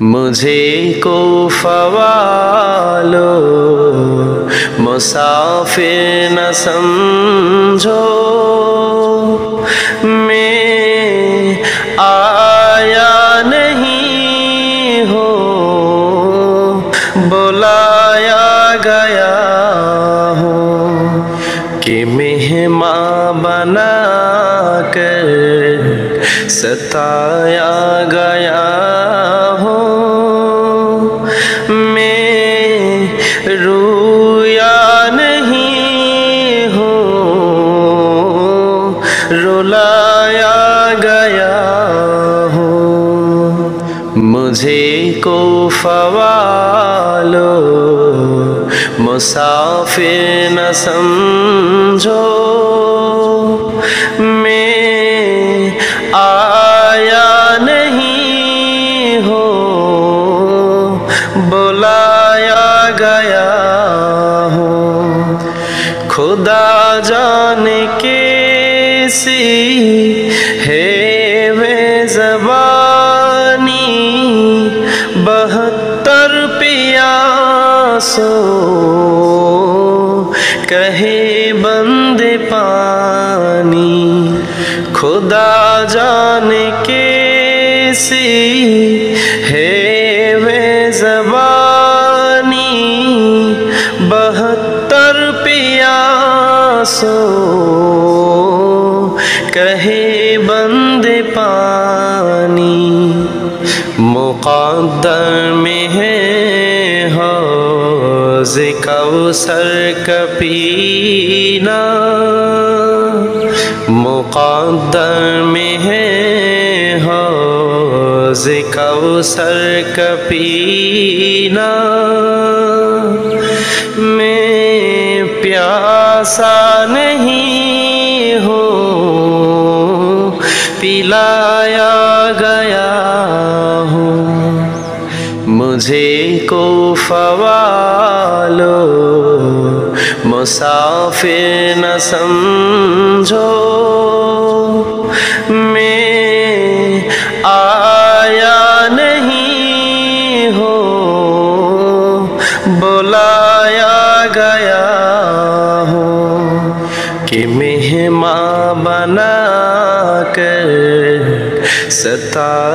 مجھے کوفہ والو مسافر نہ سمجھو، میں آیا نہیں ہوں، بلایا گیا ہوں کہ مہمان بنا کر ستایا گیا ہوں، میں رویا نہیں ہوں، رلایا گیا ہوں۔ مجھے کوفہ والو مسافر نہ سمجھو، میں آیا نہیں ہوں، بلایا گیا ہوں۔ خدا جانے کیسی ہے وہ زبانی، 72 پیاسوں کہے بند پانی۔ خدا جانے کیسی ہے وہ زبانی، 72 پیاسوں کہے بند پانی۔ مقدر میں ہے حوض کوثر کا پینا، مقدر میں ہے حوض کوثر کا پینا، میں پیاسا نہیں ہوں، پلایا گیا ہوں۔ مجھے کوفہ والو مسافر نہ سمجھو، میں آیا نہیں ہوں، بلایا گیا ہوں کہ مہمان بنا کر ستایا